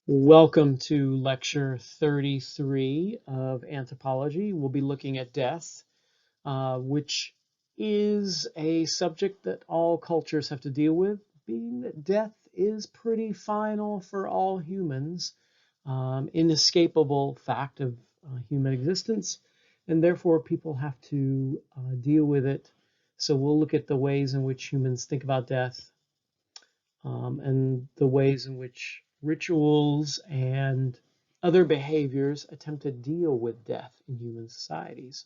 Welcome to lecture 33 of Anthropology. We'll be looking at death, which is a subject that all cultures have to deal with, being that death is pretty final for all humans, inescapable fact of human existence, and therefore people have to deal with it. So we'll look at the ways in which humans think about death, and the ways in which rituals and other behaviors attempt to deal with death in human societies.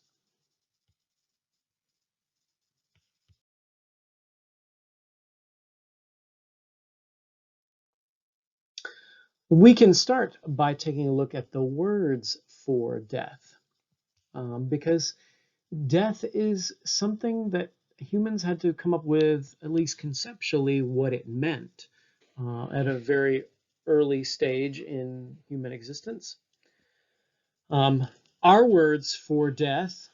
We can start by taking a look at the words for death, because death is something that humans had to come up with, at least conceptually, what it meant at a very early stage in human existence. Um, our words for death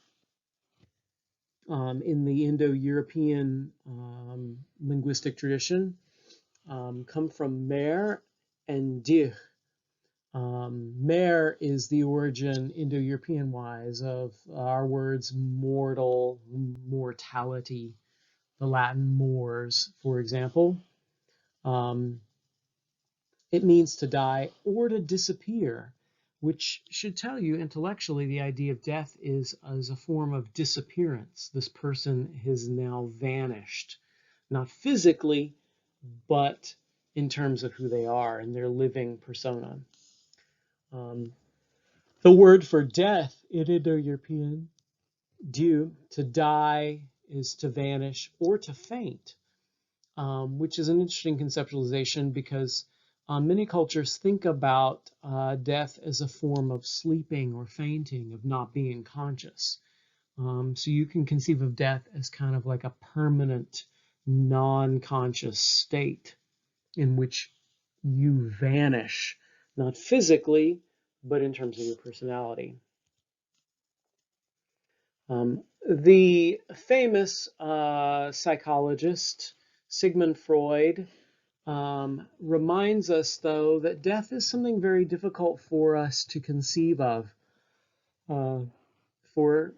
in the Indo-European linguistic tradition come from mer and dir. Mer is the origin Indo-European wise of our words mortal, mortality, the Latin mors, for example. Um, it means to die or to disappear, which should tell you intellectually the idea of death is as a form of disappearance. This person has now vanished, not physically, but in terms of who they are and their living persona. Um, the word for death in Indo-European, due, to die, is to vanish or to faint, which is an interesting conceptualization because many cultures think about death as a form of sleeping or fainting, of not being conscious. So you can conceive of death as kind of like a permanent, non-conscious state in which you vanish, not physically, but in terms of your personality. The famous psychologist Sigmund Freud reminds us, though, that death is something very difficult for us to conceive of. Uh, for,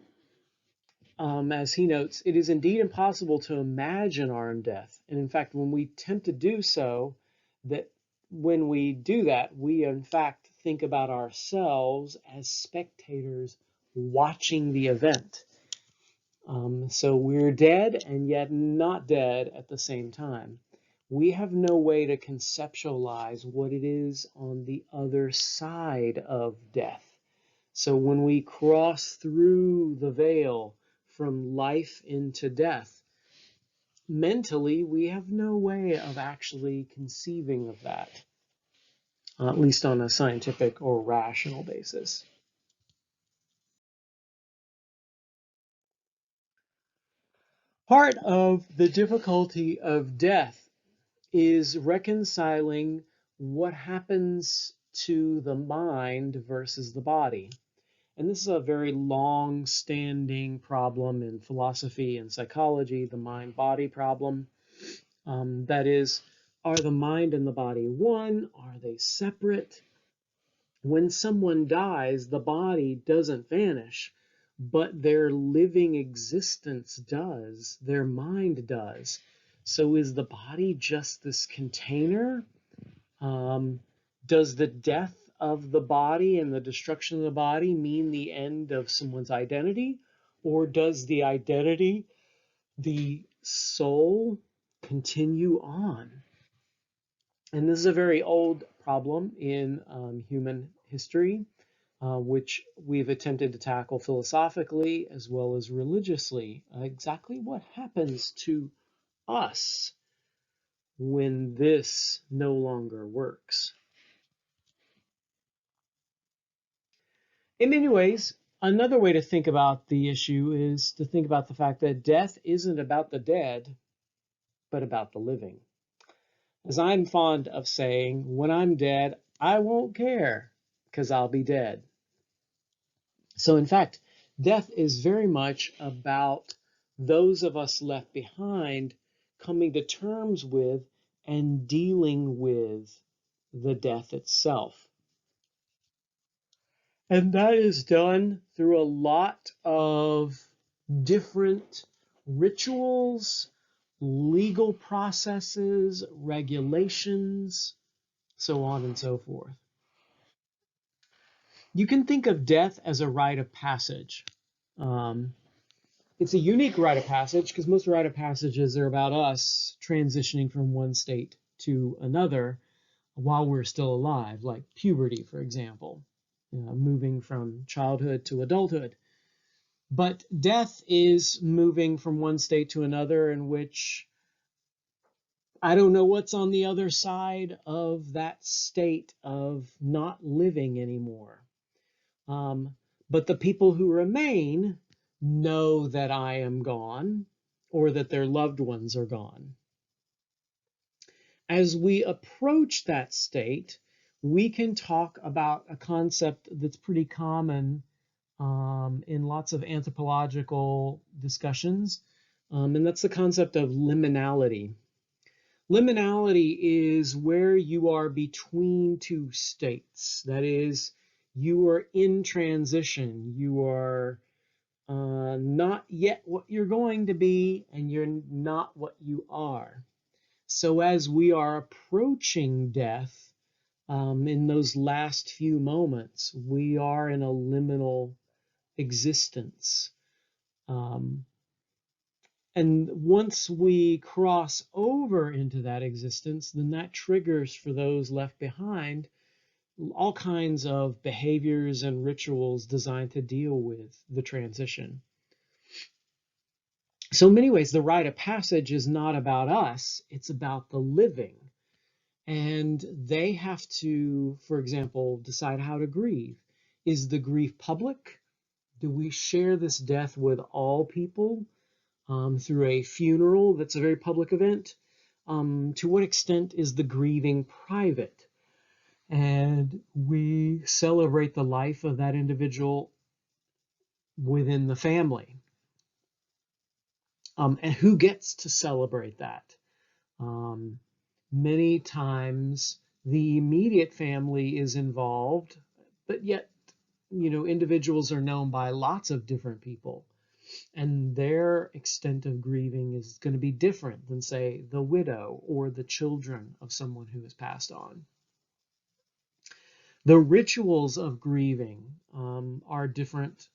as he notes, it is indeed impossible to imagine our own death. And in fact, when we attempt to do so, that when we do that, we in fact think about ourselves as spectators watching the event. So we're dead and yet not dead at the same time. We have no way to conceptualize what it is on the other side of death. So when we cross through the veil from life into death, mentally, we have no way of actually conceiving of that, at least on a scientific or rational basis. Part of the difficulty of death is reconciling what happens to the mind versus the body. And this is a very long-standing problem in philosophy and psychology, the mind-body problem. That is, are the mind and the body one? Are they separate? When someone dies, the body doesn't vanish, but their living existence does, their mind does. So is the body just this container? Does the death of the body and the destruction of the body mean the end of someone's identity? Or does the identity, the soul, continue on? And this is a very old problem in human history, which we've attempted to tackle philosophically as well as religiously. Exactly what happens to us when this no longer works? In many ways, another way to think about the issue is to think about the fact that death isn't about the dead, but about the living. As I'm fond of saying, when I'm dead, I won't care because I'll be dead. So in fact, death is very much about those of us left behind coming to terms with and dealing with the death itself. And that is done through a lot of different rituals, legal processes, regulations, so on and so forth. You can think of death as a rite of passage. Um, it's a unique rite of passage because most rite of passages are about us transitioning from one state to another while we're still alive, like puberty, for example, moving from childhood to adulthood. But death is moving from one state to another in which I don't know what's on the other side of that state of not living anymore. Um, but the people who remain know that I am gone or that their loved ones are gone. As we approach that state, we can talk about a concept that's pretty common in lots of anthropological discussions, and that's the concept of liminality. Liminality is where you are between two states. That is, you are in transition. You are not yet what you're going to be, and you're not what you are. So as we are approaching death, in those last few moments, we are in a liminal existence. Um, and once we cross over into that existence, then that triggers for those left behind all kinds of behaviors and rituals designed to deal with the transition. So, in many ways, the rite of passage is not about us, it's about the living. And they have to, for example, decide how to grieve. Is the grief public? Do we share this death with all people through a funeral that's a very public event? To what extent is the grieving private? And we celebrate the life of that individual within the family. And who gets to celebrate that? Um, Many times the immediate family is involved, but yet, individuals are known by lots of different people, and their extent of grieving is going to be different than, say, the widow or the children of someone who has passed on. The rituals of grieving are different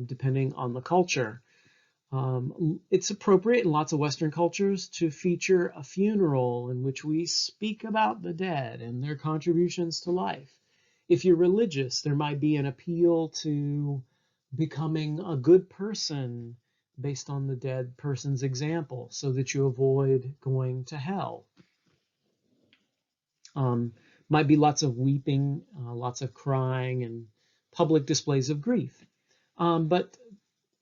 depending on the culture. It's appropriate in lots of Western cultures to feature a funeral in which we speak about the dead and their contributions to life. If you're religious, there might be an appeal to becoming a good person based on the dead person's example so that you avoid going to hell. Um, might be lots of weeping, lots of crying, and public displays of grief. But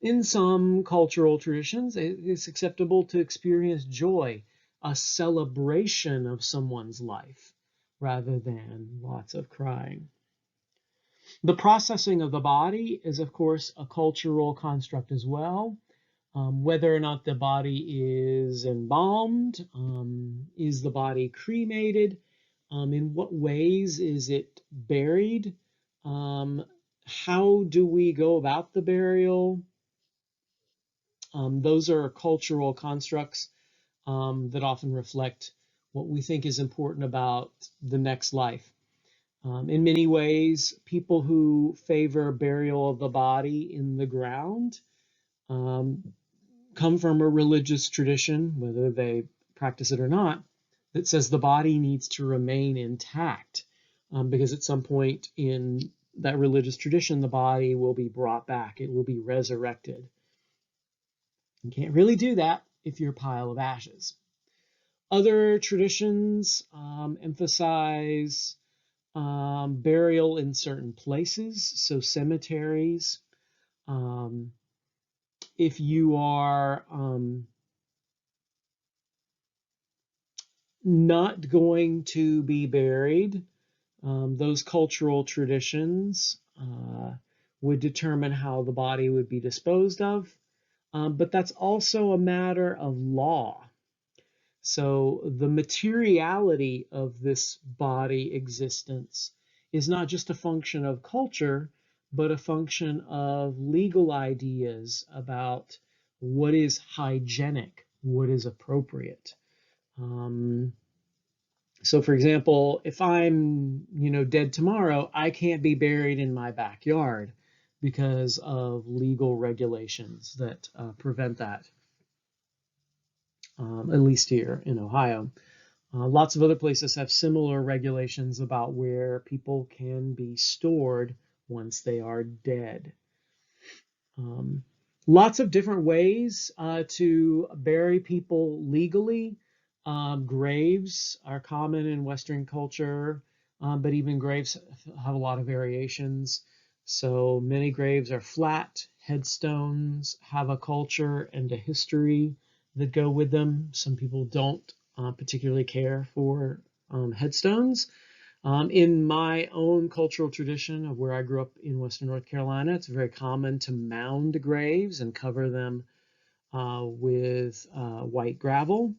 in some cultural traditions, it's acceptable to experience joy, a celebration of someone's life, rather than lots of crying. The processing of the body is, of course, a cultural construct as well. Whether or not the body is embalmed, is the body cremated, in what ways is it buried, how do we go about the burial? Those are cultural constructs that often reflect what we think is important about the next life. In many ways, people who favor burial of the body in the ground um, come from a religious tradition, whether they practice it or not, that says the body needs to remain intact because at some point in that religious tradition, the body will be brought back, it will be resurrected. You can't really do that if you're a pile of ashes. Other traditions emphasize burial in certain places, so cemeteries. Um, if you are not going to be buried, those cultural traditions would determine how the body would be disposed of. But that's also a matter of law. So the materiality of this body existence is not just a function of culture, but a function of legal ideas about what is hygienic, what is appropriate. Um, so, for example, if I'm, dead tomorrow, I can't be buried in my backyard because of legal regulations that prevent that, at least here in Ohio. Lots of other places have similar regulations about where people can be stored once they are dead. Um, Lots of different ways to bury people legally. Graves are common in Western culture, but even graves have a lot of variations. So many graves are flat. Headstones have a culture and a history that go with them. Some people don't particularly care for headstones. In my own cultural tradition of where I grew up in Western North Carolina, it's very common to mound graves and cover them with white gravel.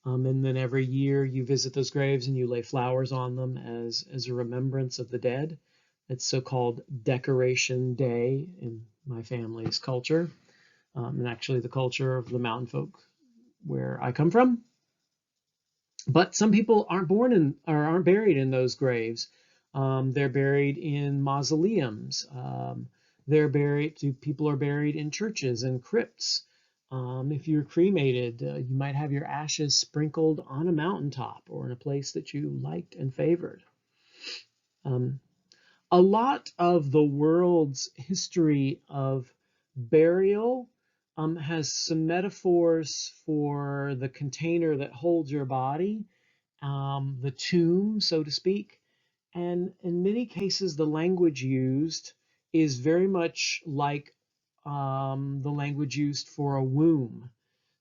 And then every year you visit those graves and you lay flowers on them as a remembrance of the dead. It's so-called Decoration Day in my family's culture, and actually the culture of the mountain folk where I come from. But some people aren't born in or aren't buried in those graves. They're buried in mausoleums. People are buried in churches and crypts. If you're cremated, you might have your ashes sprinkled on a mountaintop or in a place that you liked and favored. Um, a lot of the world's history of burial has some metaphors for the container that holds your body, the tomb, so to speak. And in many cases, the language used is very much like the language used for a womb.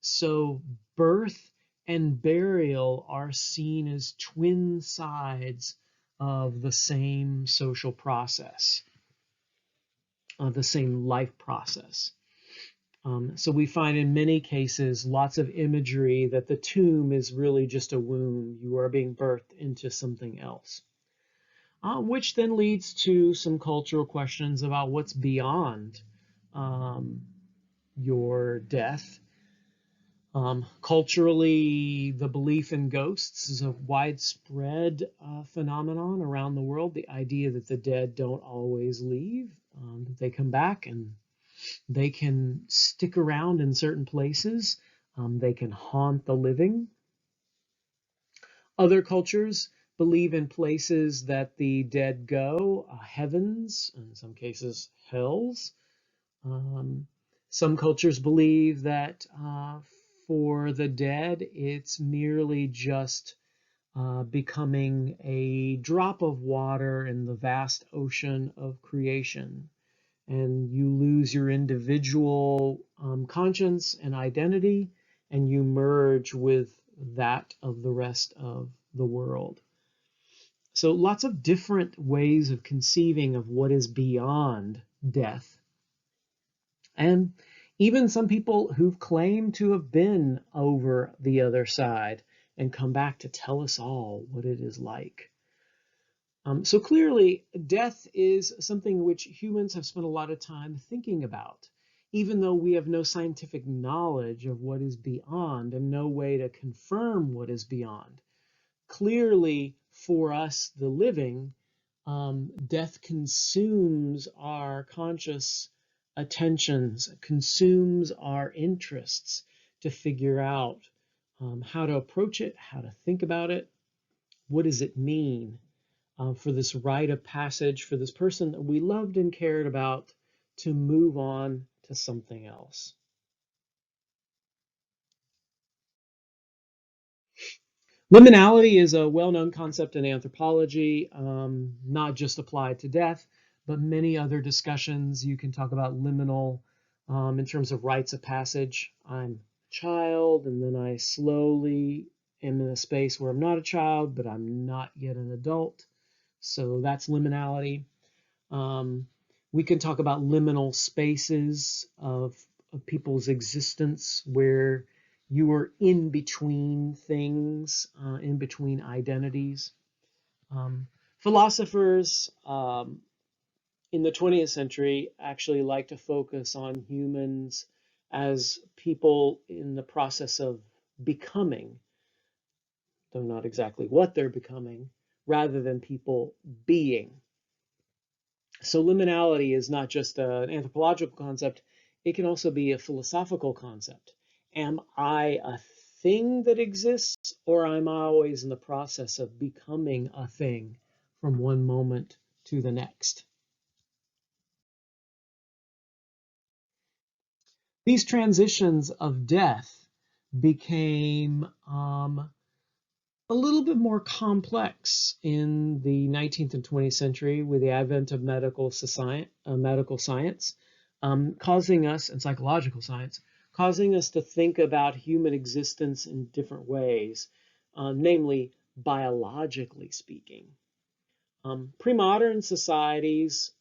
So birth and burial are seen as twin sides of the same social process, the same life process. So we find in many cases lots of imagery that the tomb is really just a womb. You are being birthed into something else, which then leads to some cultural questions about what's beyond um, your death. Culturally, the belief in ghosts is a widespread phenomenon around the world. The idea that the dead don't always leave, that they come back and they can stick around in certain places. They can haunt the living. Other cultures believe in places that the dead go, heavens, in some cases, hells. Um, some cultures believe that for the dead, it's merely just becoming a drop of water in the vast ocean of creation. And you lose your individual conscience and identity, and you merge with that of the rest of the world. So, lots of different ways of conceiving of what is beyond death. And even some people who've claimed to have been over the other side and come back to tell us all what it is like. So clearly, death is something which humans have spent a lot of time thinking about, even though we have no scientific knowledge of what is beyond and no way to confirm what is beyond. Clearly, for us, the living, death consumes our conscious attentions, consumes our interests to figure out how to approach it, how to think about it, what does it mean for this rite of passage, for this person that we loved and cared about to move on to something else. Liminality is a well-known concept in anthropology, not just applied to death, but many other discussions. You can talk about liminal in terms of rites of passage. I'm a child, and then I slowly am in a space where I'm not a child, but I'm not yet an adult. So that's liminality. Um, we can talk about liminal spaces of people's existence where You are in between things, in between identities. Um, Philosophers in the 20th century actually like to focus on humans as people in the process of becoming, though not exactly what they're becoming, rather than people being. So liminality is not just an anthropological concept, it can also be a philosophical concept. Am I a thing that exists, or am I always in the process of becoming a thing from one moment to the next? These transitions of death became a little bit more complex in the 19th and 20th century with the advent of medical science, causing us, and psychological science, causing us to think about human existence in different ways, namely biologically speaking. Pre-modern societies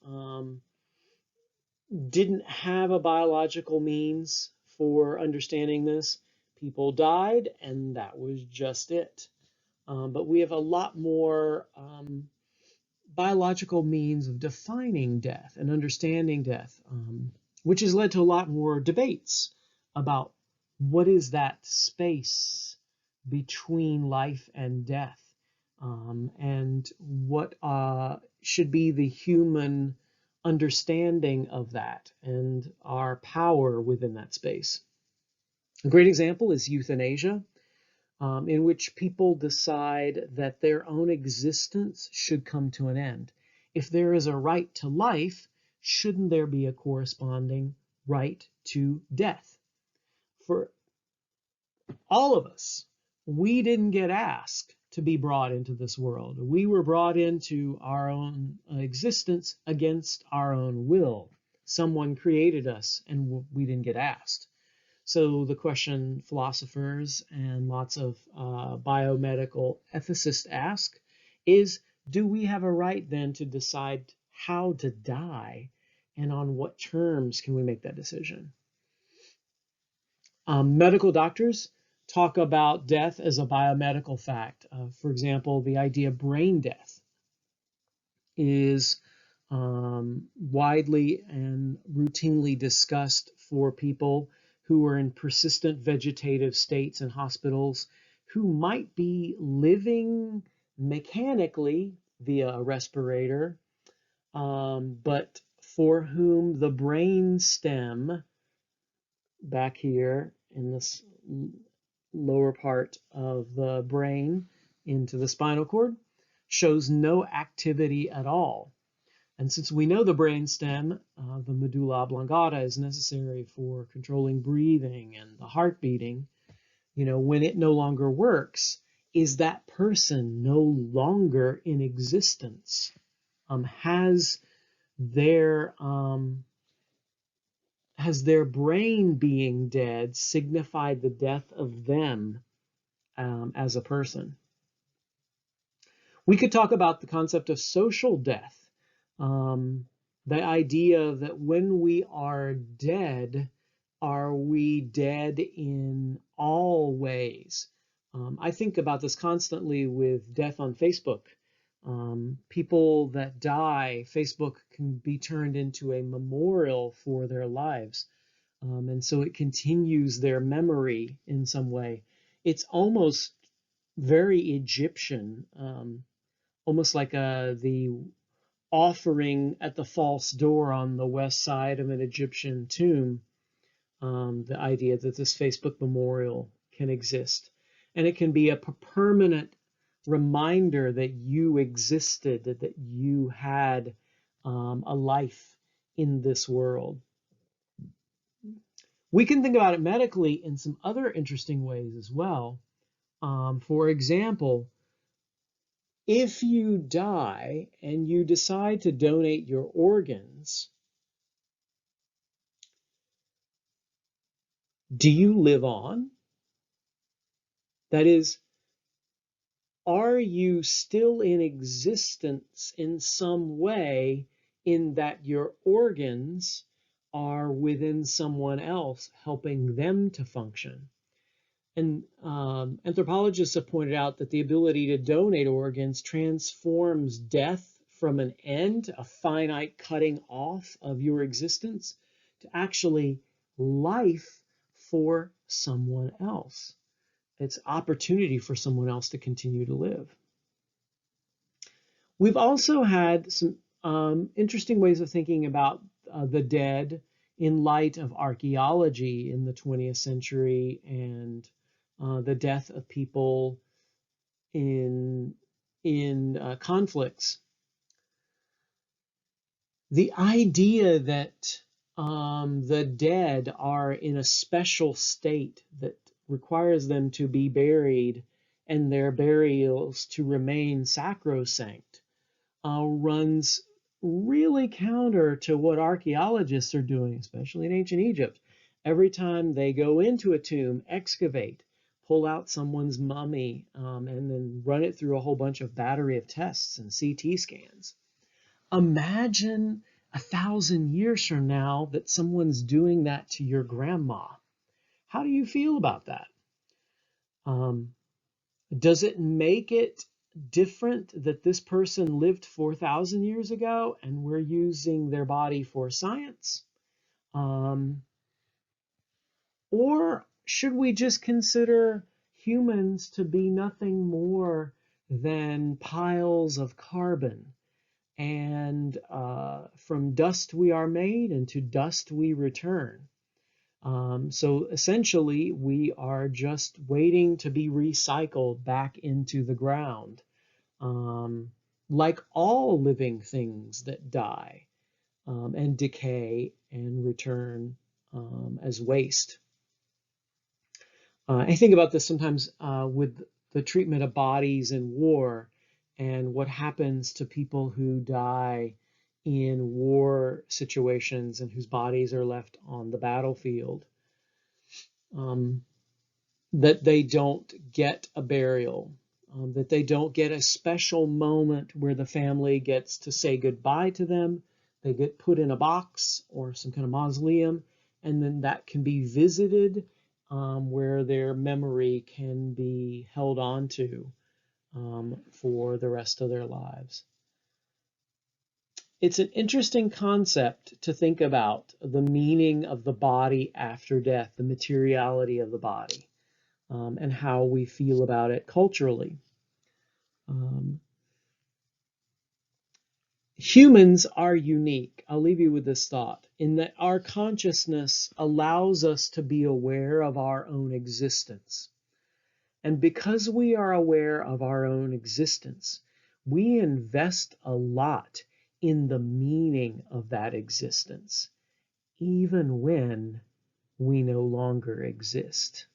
didn't have a biological means for understanding this. People died, and that was just it. But we have a lot more biological means of defining death and understanding death, which has led to a lot more debates about what is that space between life and death, and what should be the human understanding of that and our power within that space. A great example is euthanasia, in which people decide that their own existence should come to an end. If there is a right to life, shouldn't there be a corresponding right to death? For all of us, we didn't get asked to be brought into this world. We were brought into our own existence against our own will. Someone created us and we didn't get asked. So the question philosophers and lots of biomedical ethicists ask is, do we have a right then to decide how to die, and on what terms can we make that decision? Medical doctors talk about death as a biomedical fact. For example, the idea of brain death is widely and routinely discussed for people who are in persistent vegetative states in hospitals, who might be living mechanically via a respirator, but for whom the brain stem back here in this lower part of the brain into the spinal cord shows no activity at all. And since we know the brainstem, the medulla oblongata, is necessary for controlling breathing and the heart beating, when it no longer works, is that person no longer in existence? Has their brain being dead signified the death of them as a person? We could talk about the concept of social death. The idea that when we are dead, are we dead in all ways? I think about this constantly with death on Facebook. People that die, Facebook can be turned into a memorial for their lives. And so it continues their memory in some way. It's almost very Egyptian, almost like the offering at the false door on the west side of an Egyptian tomb, the idea that this Facebook memorial can exist. And it can be a permanent reminder that you existed, that you had a life in this world. We can think about it medically in some other interesting ways as well. For example, if you die and you decide to donate your organs, do you live on? That is, are you still in existence in some way, in that your organs are within someone else, helping them to function? And anthropologists have pointed out that the ability to donate organs transforms death from an end, a finite cutting off of your existence, to actually life for someone else. It's opportunity for someone else to continue to live. We've also had some interesting ways of thinking about the dead in light of archaeology in the 20th century and the death of people in conflicts. The idea that the dead are in a special state that requires them to be buried and their burials to remain sacrosanct runs really counter to what archaeologists are doing, especially in ancient Egypt. Every time they go into a tomb, excavate, pull out someone's mummy, and then run it through a whole bunch of battery of tests and CT scans. Imagine 1,000 years from now that someone's doing that to your grandma. How do you feel about that? Does it make it different that this person lived 4,000 years ago and we're using their body for science? Or should we just consider humans to be nothing more than piles of carbon? And from dust we are made, and to dust we return. So essentially, we are just waiting to be recycled back into the ground, like all living things that die and decay and return as waste. I think about this sometimes with the treatment of bodies in war and what happens to people who die in war situations and whose bodies are left on the battlefield. That they don't get a burial, that they don't get a special moment where the family gets to say goodbye to them. They get put in a box or some kind of mausoleum, and then that can be visited where their memory can be held on to for the rest of their lives. It's an interesting concept to think about the meaning of the body after death, the materiality of the body, and how we feel about it culturally. Humans are unique. I'll leave you with this thought, in that our consciousness allows us to be aware of our own existence. And because we are aware of our own existence, we invest a lot in the meaning of that existence, even when we no longer exist.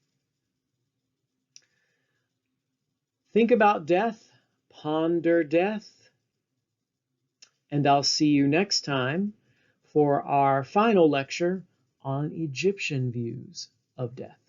Think about death, ponder death, and I'll see you next time for our final lecture on Egyptian views of death.